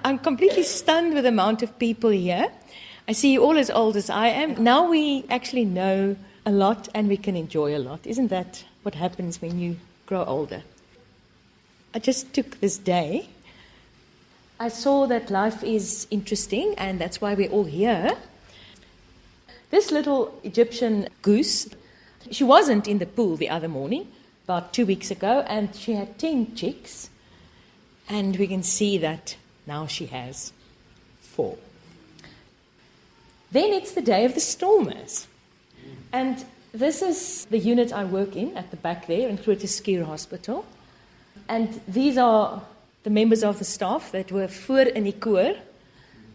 I'm completely stunned with the amount of people here. I see you all as old as I am. Now we actually know a lot and we can enjoy a lot. Isn't that what happens when you grow older? I just took this day. I saw that life is interesting and that's why we're all here. This little Egyptian goose, she wasn't in the pool the other morning, about 2 weeks ago, and she had 10 chicks. And we can see that now she has 4. Then it's the day of the stormers. And this is the unit I work in at the back there in Groote Hospital. And these are the members of the staff that were voor in die koor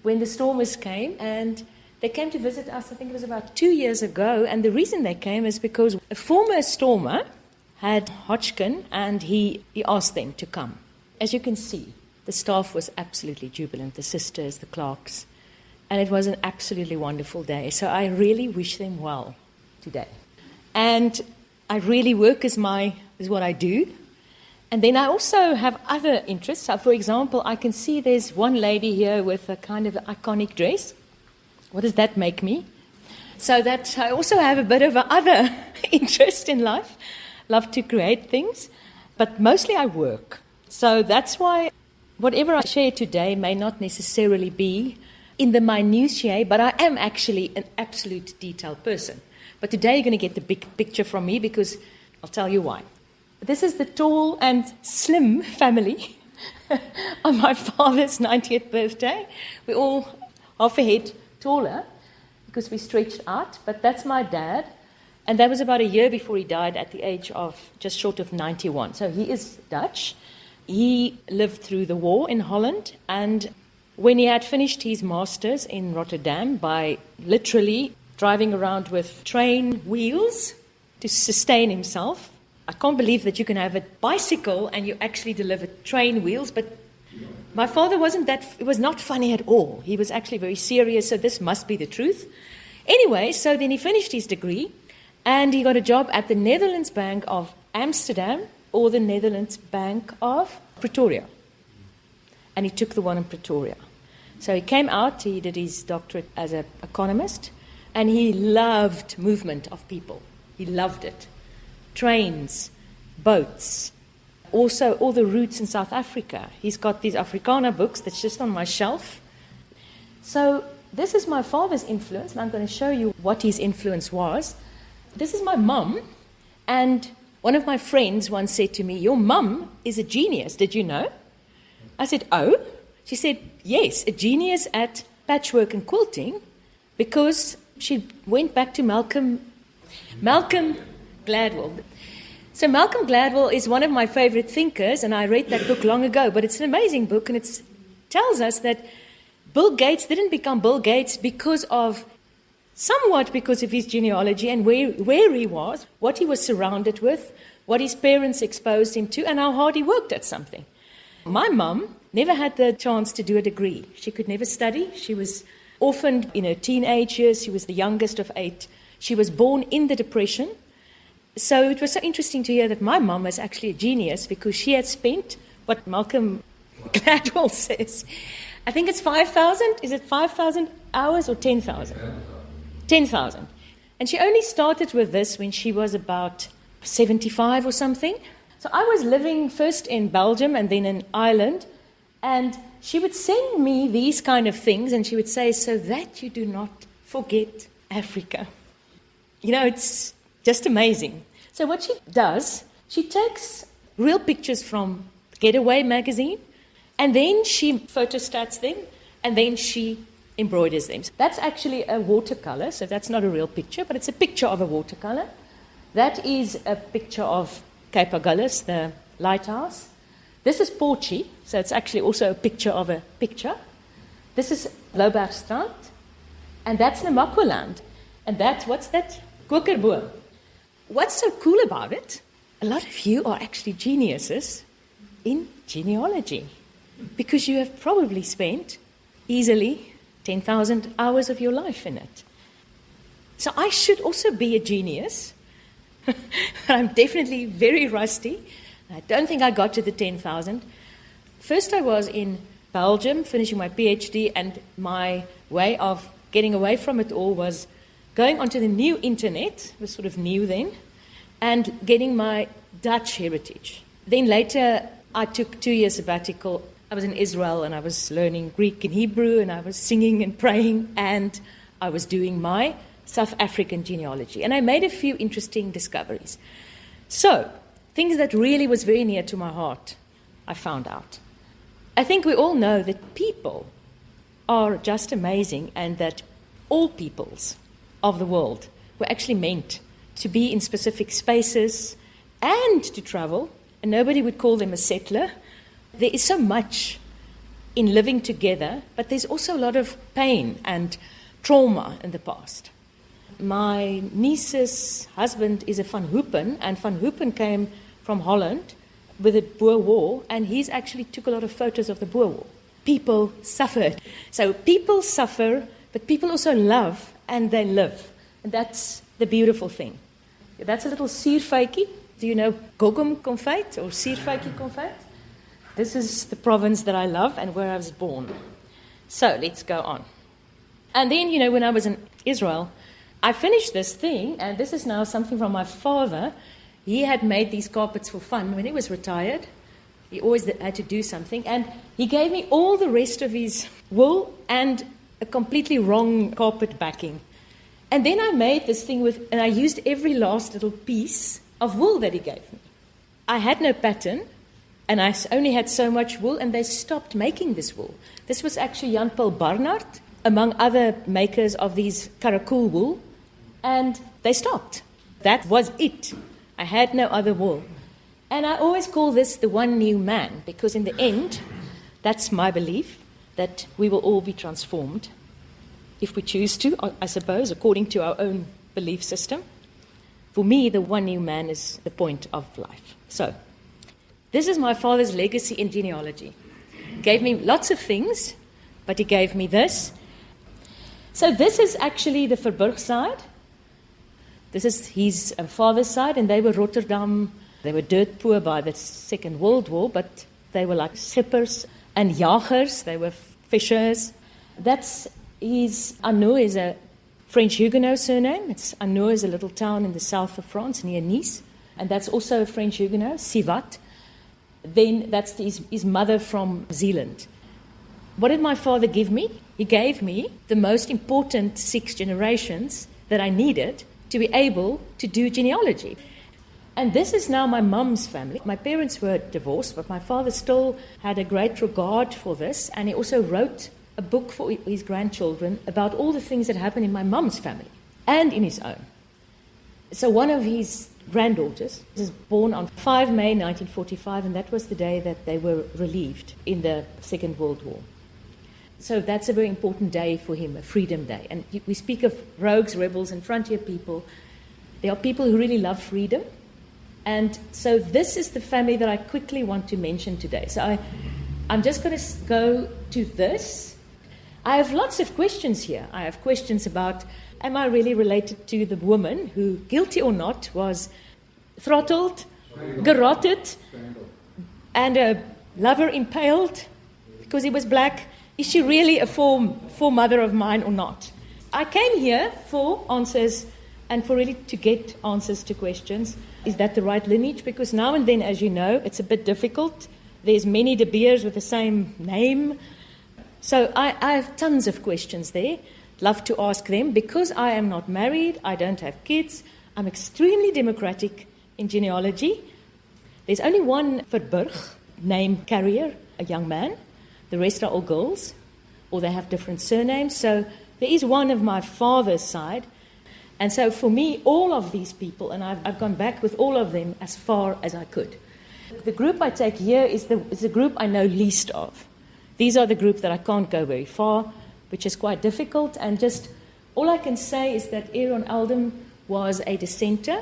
when the stormers came. And they came to visit us, I think it was about 2 years ago. And the reason they came is because a former stormer had Hodgkin and he asked them to come. As you can see, the staff was absolutely jubilant, the sisters, the clerks. And it was an absolutely wonderful day. So I really wish them well today. And I really work is what I do. And then I also have other interests. So for example, I can see there's one lady here with a kind of iconic dress. What does that make me? So that I also have a bit of another interest in life. Love to create things. But mostly I work. So that's why whatever I share today may not necessarily be in the minutiae, but I am actually an absolute detail person. But today you're going to get the big picture from me because I'll tell you why. This is the tall and slim family on my father's 90th birthday. We're all half a head taller because we stretched out, but that's my dad. And that was about a year before he died at the age of just short of 91. So he is Dutch. He lived through the war in Holland, and when he had finished his master's in Rotterdam by literally driving around with train wheels to sustain himself. I can't believe that you can have a bicycle and you actually deliver train wheels, but my father it was not funny at all. He was actually very serious, so this must be the truth. Anyway, so then he finished his degree and he got a job at the Netherlands Bank of Amsterdam or the Netherlands Bank of Pretoria. And he took the one in Pretoria. So he came out, he did his doctorate as an economist, and he loved movement of people. He loved it. Trains, boats, also all the routes in South Africa. He's got these Afrikaner books that's just on my shelf. So this is my father's influence, and I'm going to show you what his influence was. This is my mum, and one of my friends once said to me, "Your mum is a genius, did you know?" I said, "Oh?" She said, "Yes, a genius at patchwork and quilting, because she went back to Malcolm Gladwell." So Malcolm Gladwell is one of my favorite thinkers, and I read that book long ago, but it's an amazing book, and it tells us that Bill Gates didn't become Bill Gates somewhat because of his genealogy and where he was, what he was surrounded with, what his parents exposed him to, and how hard he worked at something. My mum never had the chance to do a degree. She could never study. She was orphaned in her teenage years. She was the youngest of 8. She was born in the Depression. So it was so interesting to hear that my mum was actually a genius because she had spent what Malcolm Gladwell says. I think it's 5,000. Is it 5,000 hours or 10,000? 10,000. And she only started with this when she was about 75 or something. So I was living first in Belgium and then in Ireland, and she would send me these kind of things, and she would say, "So that you do not forget Africa." You know, it's just amazing. So what she does, she takes real pictures from Getaway magazine, and then she photostats them, and then she embroiders them. So that's actually a watercolor, so that's not a real picture, but it's a picture of a watercolor. That is a picture of Cape Agulhas, the lighthouse. This is Porchy, so it's actually also a picture of a picture. This is Louwbergstrand, and that's Namakwaland. And that's, what's that? Kokerboom. What's so cool about it? A lot of you are actually geniuses in genealogy, because you have probably spent easily 10,000 hours of your life in it. So I should also be a genius. I'm definitely very rusty. I don't think I got to the 10,000. First I was in Belgium, finishing my PhD, and my way of getting away from it all was going onto the new internet, it was sort of new then, and getting my Dutch heritage. Then later, I took 2 years sabbatical. I was in Israel, and I was learning Greek and Hebrew, and I was singing and praying, and I was doing my South African genealogy. And I made a few interesting discoveries. So, things that really was very near to my heart, I found out. I think we all know that people are just amazing, and that all peoples of the world were actually meant to be in specific spaces and to travel, and nobody would call them a settler. There is so much in living together, but there's also a lot of pain and trauma in the past. My niece's husband is a Van Hoopen, and Van Hoopen came from Holland with the Boer War, and he's actually took a lot of photos of the Boer War. People suffered. So people suffer, but people also love, and they live. And that's the beautiful thing. That's a little suurfytjie. Do you know gogum confit or suurfytjie confit? This is the province that I love and where I was born. So let's go on. And then, when I was in Israel, I finished this thing, and this is now something from my father. He had made these carpets for fun when he was retired. He always had to do something, and he gave me all the rest of his wool and a completely wrong carpet backing. And then I made this thing and I used every last little piece of wool that he gave me. I had no pattern, and I only had so much wool, and they stopped making this wool. This was actually Jan Paul Barnard, among other makers of these karakul wool, and they stopped. That was it. I had no other wool. And I always call this the one new man, because in the end, that's my belief, that we will all be transformed, if we choose to, I suppose, according to our own belief system. For me, the one new man is the point of life. So, this is my father's legacy in genealogy. He gave me lots of things, but he gave me this. So this is actually the Verburgh side. This is his father's side, and they were Rotterdam. They were dirt poor by the Second World War, but they were like schippers and jagers. They were fishers. That's his Anneau is a French Huguenot surname. Anneau is a little town in the south of France near Nice, and that's also a French Huguenot, Sivat. Then that's his mother from Zealand. What did my father give me? He gave me the most important 6 generations that I needed to be able to do genealogy. And this is now my mum's family. My parents were divorced, but my father still had a great regard for this, and he also wrote a book for his grandchildren about all the things that happened in my mum's family and in his own. So one of his granddaughters was born on 5 May 1945, and that was the day that they were relieved in the Second World War. So that's a very important day for him, a freedom day. And we speak of rogues, rebels, and frontier people. There are people who really love freedom. And so this is the family that I quickly want to mention today. So I'm just going to go to this. I have lots of questions here. I have questions about, am I really related to the woman who, guilty or not, was throttled, garroted, and a lover impaled because he was black? Is she really a foremother of mine or not? I came here for answers and for really to get answers to questions. Is that the right lineage? Because now and then, as you know, it's a bit difficult. There's many De Beers with the same name. So I have tons of questions there. Love to ask them. Because I am not married, I don't have kids, I'm extremely democratic in genealogy. There's only one Verburgh name carrier, a young man. The rest are all girls, or they have different surnames. So there is one of my father's side. And so for me, all of these people, and I've gone back with all of them as far as I could. The group I take here is the group I know least of. These are the group that I can't go very far, which is quite difficult. And just all I can say is that Aaron Aldum was a dissenter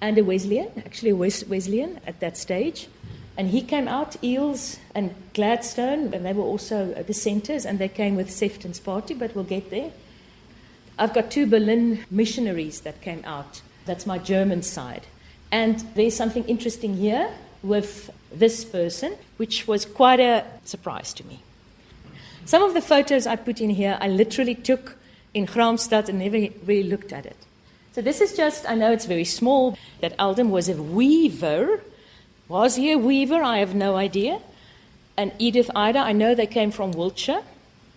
and a Wesleyan, actually a Wesleyan at that stage. And he came out, Eels and Gladstone, and they were also dissenters, and they came with Sephton's party, but we'll get there. I've got 2 Berlin missionaries that came out. That's my German side. And there's something interesting here with this person, which was quite a surprise to me. Some of the photos I put in here, I literally took in Graamsstad and never really looked at it. So this is just, I know it's very small, that Aldum was a weaver. Was he a weaver? I have no idea. And Edith Ida, I know they came from Wiltshire,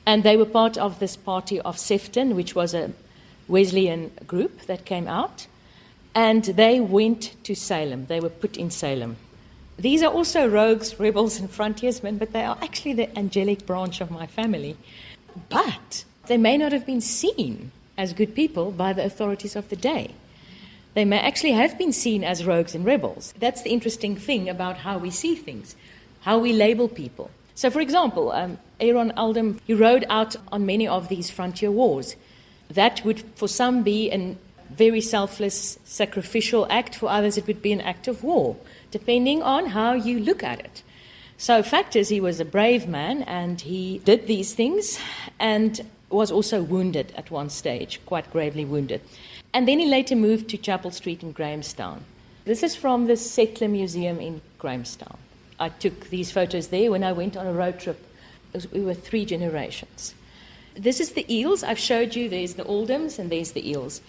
and they were part of this party of Sephton, which was a Wesleyan group that came out. And they went to Salem. They were put in Salem. These are also rogues, rebels, and frontiersmen, but they are actually the angelic branch of my family. But they may not have been seen as good people by the authorities of the day. They may actually have been seen as rogues and rebels. That's the interesting thing about how we see things, how we label people. So, for example, Aaron Aldum, he rode out on many of these frontier wars. That would, for some, be a very selfless, sacrificial act. For others, it would be an act of war, depending on how you look at it. So, fact is, he was a brave man, and he did these things, and was also wounded at one stage, quite gravely wounded. And then he later moved to Chapel Street in Grahamstown. This is from the Settler Museum in Grahamstown. I took these photos there when I went on a road trip. We were 3 generations. This is the eels. I've showed you there's the Aldums and there's the eels.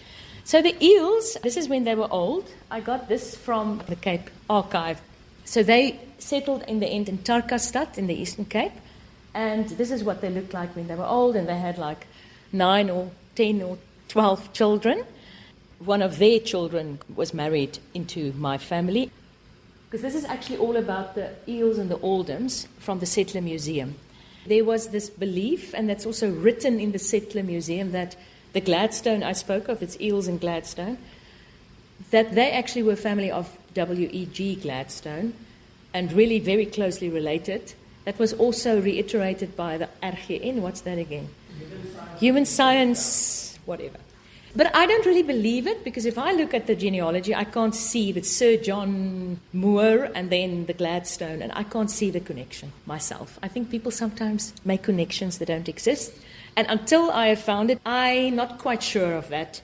So the eels, this is when they were old. I got this from the Cape Archive. So they settled in the end in Tarkastad in the Eastern Cape. And this is what they looked like when they were old, and they had like 9 or 10 or 12 children. One of their children was married into my family. Because this is actually all about the eels and the Aldums from the Settler Museum. There was this belief, and that's also written in the Settler Museum, that the Gladstone I spoke of, it's eels and Gladstone, that they actually were a family of W.E.G. Gladstone, and really very closely related. That was also reiterated by the RGN. What's that again? Human science, whatever. But I don't really believe it, because if I look at the genealogy, I can't see that Sir John Moore and then the Gladstone, and I can't see the connection myself. I think people sometimes make connections that don't exist. And until I have found it, I'm not quite sure of that.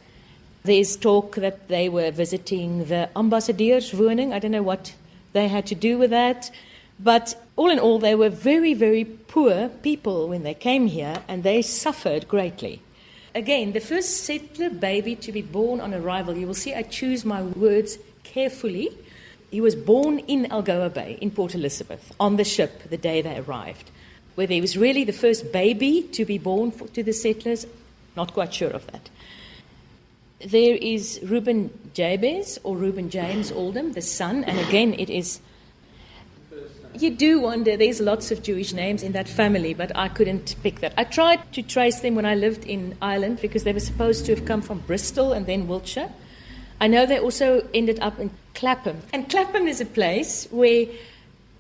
There's talk that they were visiting the ambassadeurswoning. I don't know what they had to do with that. But all in all, they were very, very poor people when they came here, and they suffered greatly. Again, the first settler baby to be born on arrival, you will see I choose my words carefully. He was born in Algoa Bay, in Port Elizabeth, on the ship the day they arrived. Whether he was really the first baby to be born to the settlers, not quite sure of that. There is Reuben Jabez, or Reuben James Aldum, the son, and again it is... You do wonder, there's lots of Jewish names in that family, but I couldn't pick that. I tried to trace them when I lived in Ireland, because they were supposed to have come from Bristol and then Wiltshire. I know they also ended up in Clapham. And Clapham is a place where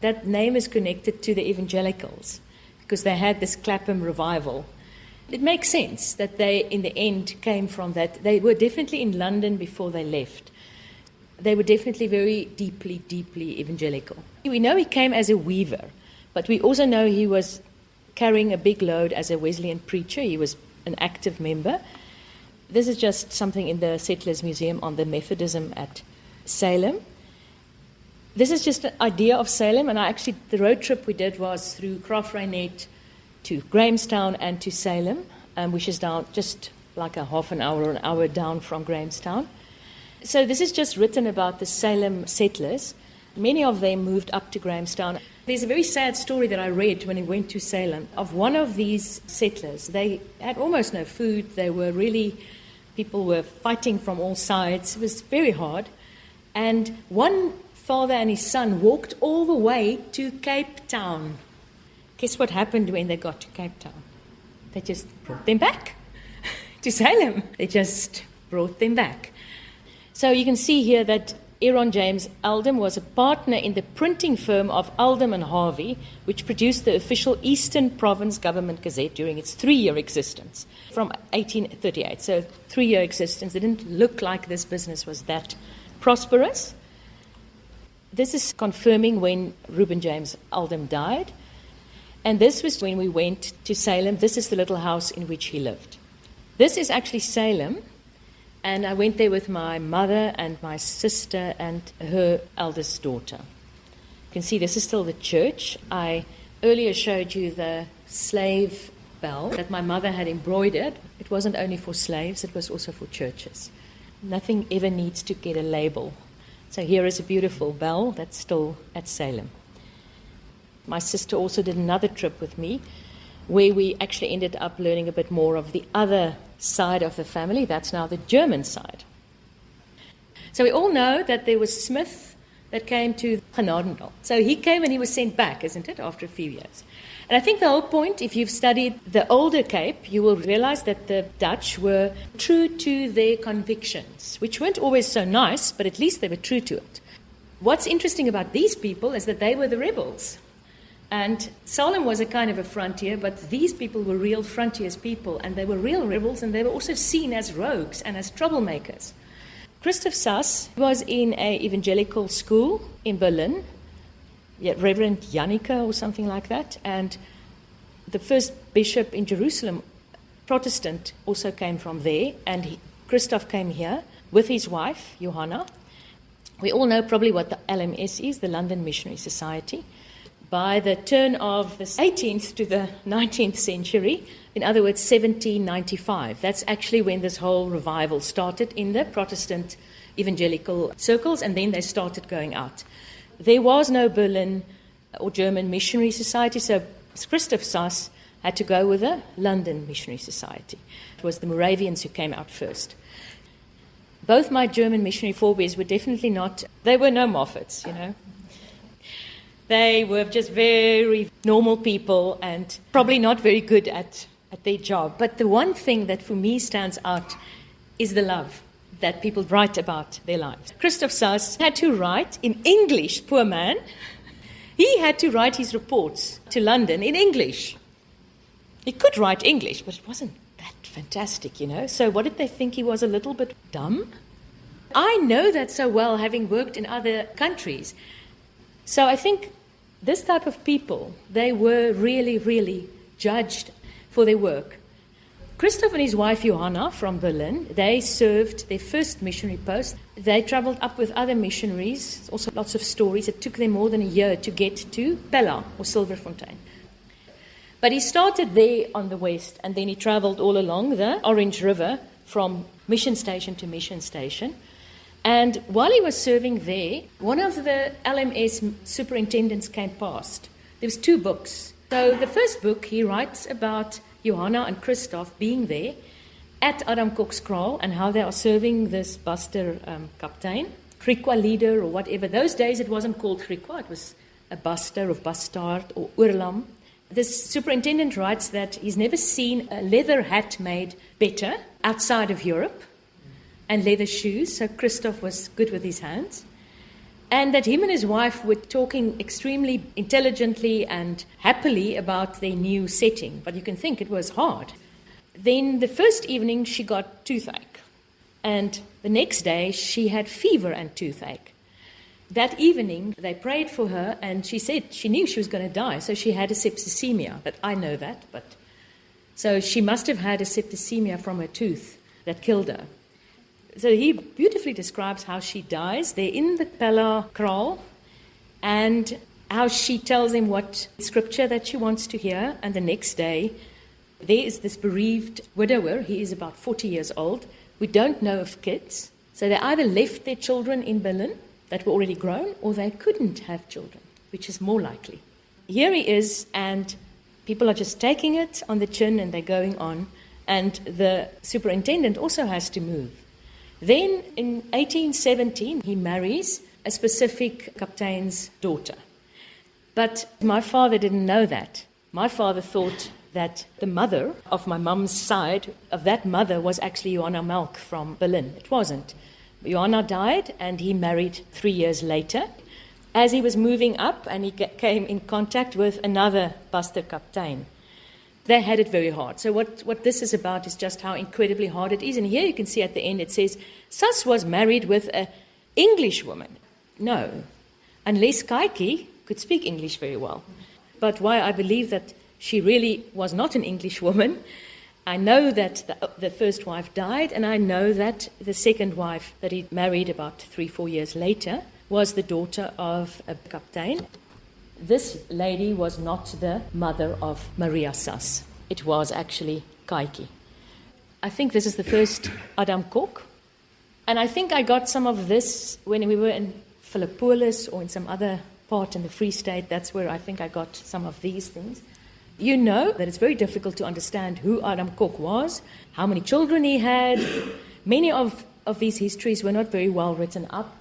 that name is connected to the evangelicals, because they had this Clapham revival. It makes sense that they, in the end, came from that. They were definitely in London before they left. They were definitely very deeply, deeply evangelical. We know he came as a weaver, but we also know he was carrying a big load as a Wesleyan preacher. He was an active member. This is just something in the Settlers Museum on the Methodism at Salem. This is just an idea of Salem, and the road trip we did was through Graafreinet to Grahamstown and to Salem, which is down just like a half an hour or an hour down from Grahamstown. So this is just written about the Salem settlers. Many of them moved up to Grahamstown. There's a very sad story that I read when I went to Salem of one of these settlers. They had almost no food. People were fighting from all sides. It was very hard. And one father and his son walked all the way to Cape Town. Guess what happened when they got to Cape Town? They just brought them back to Salem. They just brought them back. So you can see here that Aaron James Aldum was a partner in the printing firm of Aldum and Harvey, which produced the official Eastern Province Government Gazette during its 3-year existence, from 1838. So 3-year existence. It didn't look like this business was that prosperous. This is confirming when Reuben James Aldum died. And this was when we went to Salem. This is the little house in which he lived. This is actually Salem. And I went there with my mother and my sister and her eldest daughter. You can see this is still the church. I earlier showed you the slave bell that my mother had embroidered. It wasn't only for slaves, it was also for churches. Nothing ever needs to get a label. So here is a beautiful bell that's still at Salem. My sister also did another trip with me where we actually ended up learning a bit more of the other side of the family. That's now the German side. So we all know that there was Smith that came to Genadendal. So he came and he was sent back, isn't it, after a few years. And I think the whole point, if you've studied the older Cape, you will realize that the Dutch were true to their convictions, which weren't always so nice, but at least they were true to it. What's interesting about these people is that they were the rebels. And Salem was a kind of a frontier, but these people were real frontiers people, and they were real rebels, and they were also seen as rogues and as troublemakers. Christophe Sass was in an evangelical school in Berlin, Reverend Jannika or something like that, and the first bishop in Jerusalem, Protestant, also came from there, and Christophe came here with his wife, Johanna. We all know probably what the LMS is, the London Missionary Society. By the turn of the 18th to the 19th century, in other words, 1795, that's actually when this whole revival started in the Protestant evangelical circles, and then they started going out. There was no Berlin or German Missionary Society, so Christophe Sass had to go with the London Missionary Society. It was the Moravians who came out first. Both my German missionary forebears were definitely not, they were no Moffats, you know. They were just very normal people and probably not very good at their job. But the one thing that for me stands out is the love that people write about their lives. Christophe Sass had to write in English, poor man. He had to write his reports to London in English. He could write English, but it wasn't that fantastic, you know. So what did they think? He was a little bit dumb? I know that so well, having worked in other countries. So I think this type of people, they were really, really judged for their work. Christophe and his wife Johanna from Berlin, they served their first missionary post. They traveled up with other missionaries, also lots of stories. It took them more than a year to get to Pella or Silverfontein. But he started there on the west, and then he traveled all along the Orange River from mission station to mission station. And while he was serving there, one of the LMS superintendents came past. There was 2 books. So the first book, he writes about Johanna and Christophe being there at Adam Kokskraal and how they are serving this Buster Kaptein, Griqua leader or whatever. Those days it wasn't called Griqua, it was a Buster of Bastard or Oorlam. This superintendent writes that he's never seen a leather hat made better outside of Europe, and leather shoes, so Christophe was good with his hands, and that him and his wife were talking extremely intelligently and happily about their new setting, but you can think it was hard. Then the first evening she got toothache, and the next day she had fever and toothache. That evening they prayed for her, and she said she knew she was going to die, so she had a septicemia, but I know that, so she must have had a septicemia from her tooth that killed her. So he beautifully describes how she dies. They're in the Pella kraal, and how she tells him what scripture that she wants to hear. And the next day, there is this bereaved widower. He is about 40 years old. We don't know of kids. So they either left their children in Berlin that were already grown, or they couldn't have children, which is more likely. Here he is, and people are just taking it on the chin, and they're going on. And the superintendent also has to move. Then, in 1817, he marries a specific kaptein's daughter. But my father didn't know that. My father thought that the mother of my mum's side, of that mother, was actually Johanna Melck from Berlin. It wasn't. Johanna died, and he married 3 years later. As he was moving up, and he came in contact with another Buster Kaptein. They had it very hard. So what this is about is just how incredibly hard it is. And here you can see at the end it says, Sass was married with an English woman. No, unless Caatjie could speak English very well. But why I believe that she really was not an English woman, I know that the first wife died, and I know that the second wife that he married about 3-4 years later was the daughter of a kaptein. This lady was not the mother of Maria Sass. it was actually Caatjie. I think this is the first Adam Kok. And I think I got some of this when we were in Philippolis or in some other part in the Free State. That's where I think I got some of these things. You know that it's very difficult to understand who Adam Kok was, how many children he had. Many of these histories were not very well written up.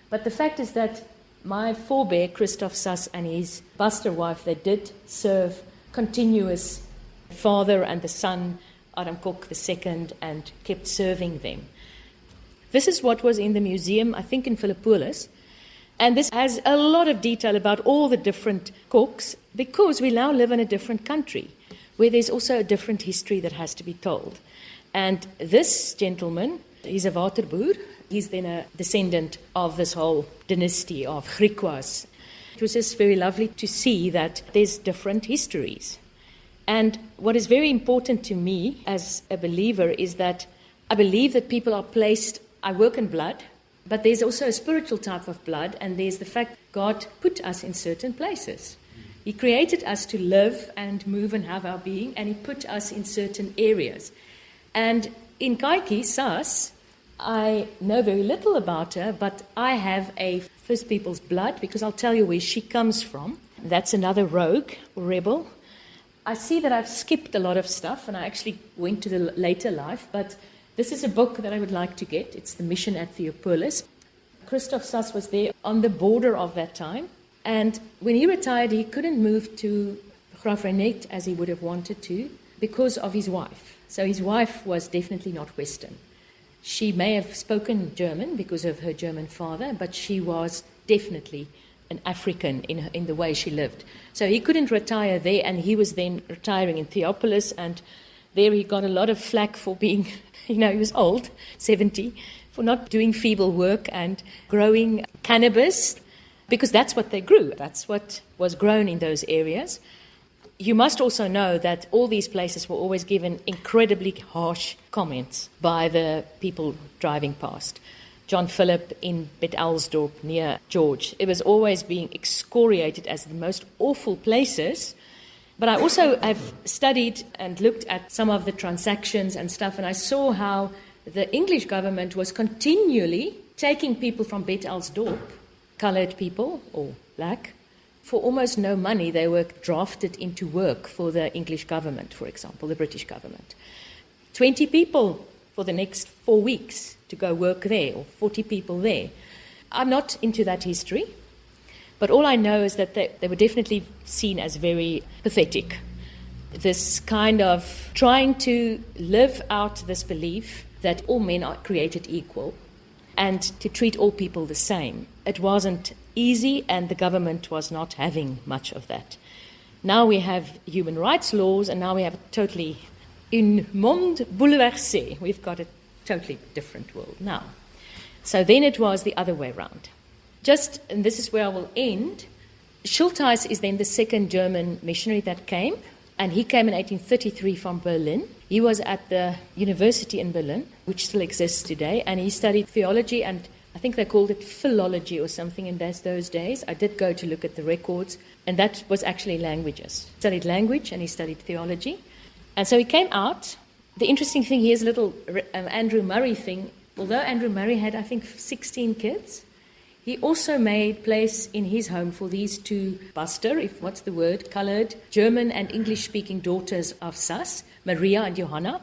But the fact is that my forebear, Christophe Sass, and his bastard wife, they did serve continuous father and the son, Adam Kok II, and kept serving them. This is what was in the museum, I think in Philippolis. And this has a lot of detail about all the different Koks, because we now live in a different country, where there's also a different history that has to be told. And this gentleman, he's a Waterboer. He's then a descendant of this whole dynasty of Griquas. It was just very lovely to see that there's different histories. And what is very important to me as a believer is that I believe that people are placed, I work in blood, but there's also a spiritual type of blood, and there's the fact God put us in certain places. He created us to live and move and have our being, and He put us in certain areas. And in Caatjie, Sass, I know very little about her, but I have a First People's blood, because I'll tell you where she comes from. That's another rogue or rebel. I see that I've skipped a lot of stuff, and I actually went to the later life, but this is a book that I would like to get. It's The Mission at Theopolis. Christophe Sass was there on the border of that time, and when he retired, he couldn't move to Graaff-Reinet as he would have wanted to because of his wife. So his wife was definitely not Western. She may have spoken German because of her German father, but she was definitely an African in the way she lived. So he couldn't retire there, and he was then retiring in Theopolis, and there he got a lot of flack for being, he was old, 70, for not doing feeble work and growing cannabis, because that's what they grew. That's what was grown in those areas. You must also know that all these places were always given incredibly harsh comments by the people driving past. John Philip in Bet Elsdorp near George. It was always being excoriated as the most awful places. But I also have studied and looked at some of the transactions and stuff, and I saw how the English government was continually taking people from Bet Elsdorp, coloured people or black, for almost no money. They were drafted into work for the English government, for example, the British government. 20 people for the next 4 weeks to go work there, or 40 people there. I'm not into that history, but all I know is that they were definitely seen as very pathetic. This kind of trying to live out this belief that all men are created equal and to treat all people the same. It wasn't easy, and the government was not having much of that. Now we have human rights laws, and now we have a totally un monde bouleversé. We've got a totally different world now. So then it was the other way around. And this is where I will end, Schultheiss is then the second German missionary that came, and he came in 1833 from Berlin. He was at the university in Berlin, which still exists today, and he studied theology, and I think they called it philology or something in those days. I did go to look at the records, and that was actually languages. He studied language, and he studied theology. And so he came out. The interesting thing, here's a little Andrew Murray thing. Although Andrew Murray had, I think, 16 kids, he also made place in his home for these two coloured German and English-speaking daughters of Sass, Maria and Johanna,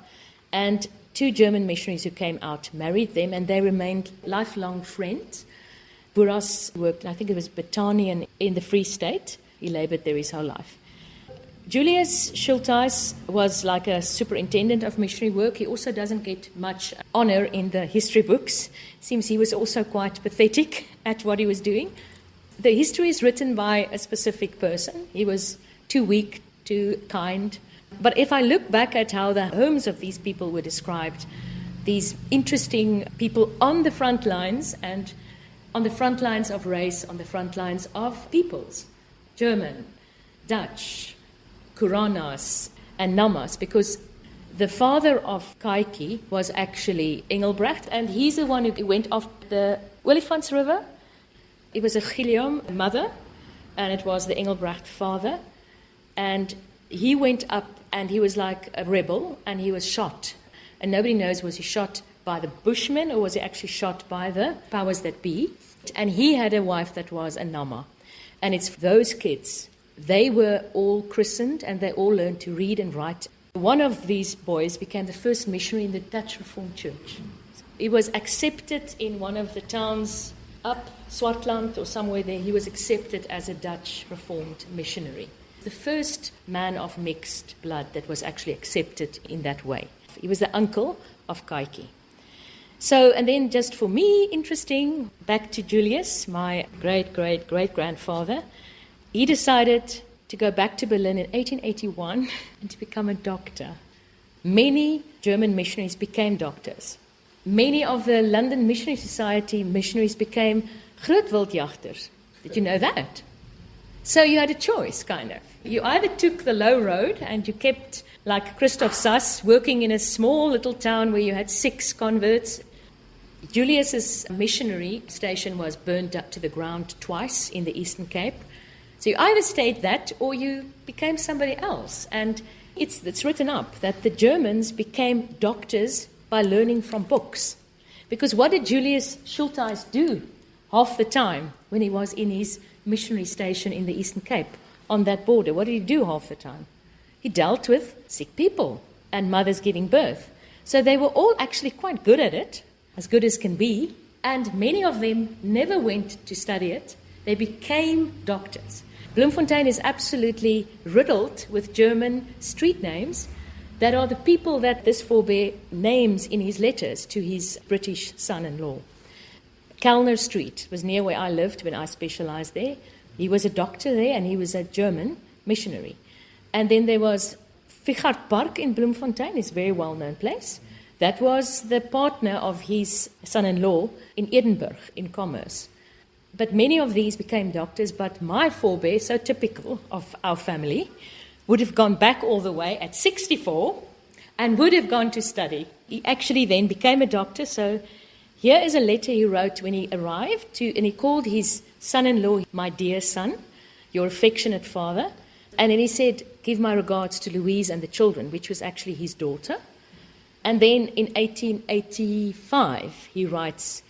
and two German missionaries who came out, married them, and they remained lifelong friends. Wuras worked, I think it was Botanian in the Free State. He laboured there his whole life. Julius Schultheiss was like a superintendent of missionary work. He also doesn't get much honour in the history books. Seems he was also quite pathetic at what he was doing. The history is written by a specific person. He was too weak, too kind. But if I look back at how the homes of these people were described, these interesting people on the front lines, and on the front lines of race, on the front lines of peoples, German, Dutch, Kuranas and Namas, because the father of Caatjie was actually Engelbrecht, and he's the one who went off the Olifants River. It was a Guillaume mother, and it was the Engelbrecht father. And he went up and he was like a rebel and he was shot. And nobody knows, was he shot by the Bushmen or was he actually shot by the powers that be? And he had a wife that was a Nama. And it's those kids, they were all christened and they all learned to read and write. One of these boys became the first missionary in the Dutch Reformed Church. He was accepted in one of the towns up Swartland or somewhere there. He was accepted as a Dutch Reformed missionary. The first man of mixed blood that was actually accepted in that way. He was the uncle of Caatjie. So, and then just for me, interesting, back to Julius, my great-great-great-grandfather. He decided to go back to Berlin in 1881 and to become a doctor. Many German missionaries became doctors. Many of the London Missionary Society missionaries became grootwildjagters. Did you know that? So you had a choice, kind of. You either took the low road and you kept, like Christophe Sass, working in a small little town where you had 6 converts. Julius's missionary station was burned up to the ground twice in the Eastern Cape. So you either stayed that or you became somebody else. And it's written up that the Germans became doctors by learning from books. Because what did Julius Schultheiss do half the time when he was in his missionary station in the Eastern Cape on that border? What did he do half the time? He dealt with sick people and mothers giving birth. So they were all actually quite good at it, as good as can be, and many of them never went to study it. They became doctors. Bloemfontein is absolutely riddled with German street names that are the people that this forebear names in his letters to his British son-in-law. Kellner Street was near where I lived when I specialized there. He was a doctor there and he was a German missionary. And then there was Fichard Park in Bloemfontein, it's a very well-known place. That was the partner of his son-in-law in Edinburgh in commerce. But many of these became doctors, but my forebear, so typical of our family, would have gone back all the way at 64 and would have gone to study. He actually then became a doctor, so here is a letter he wrote when he arrived, and he called his son-in-law, my dear son, your affectionate father. And then he said, give my regards to Louise and the children, which was actually his daughter. And then in 1885, he writes,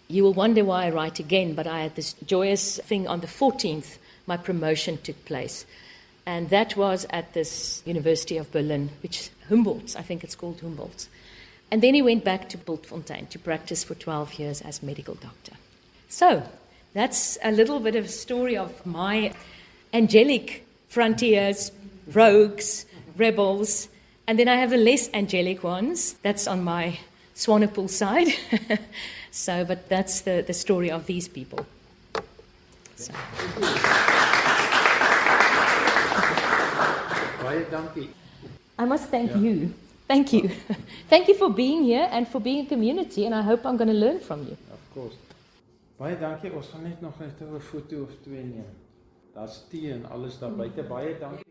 you will wonder why I write again, but I had this joyous thing on the 14th, my promotion took place. And that was at this University of Berlin, which Humboldt's, I think it's called Humboldt's. And then he went back to Bultfontein to practice for 12 years as medical doctor. So that's a little bit of a story of my angelic frontiers, rogues, rebels, and then I have the less angelic ones. That's on my Swanepoel side. So, but that's the story of these people. So. I must thank you. Thank you. Thank you for being here and for being a community, and I hope I'm going to learn from you. Of course. Baie dankie. Ons gaan net nog 'n foto of twee neem. Daar's tee en alles daar buite. Baie dankie.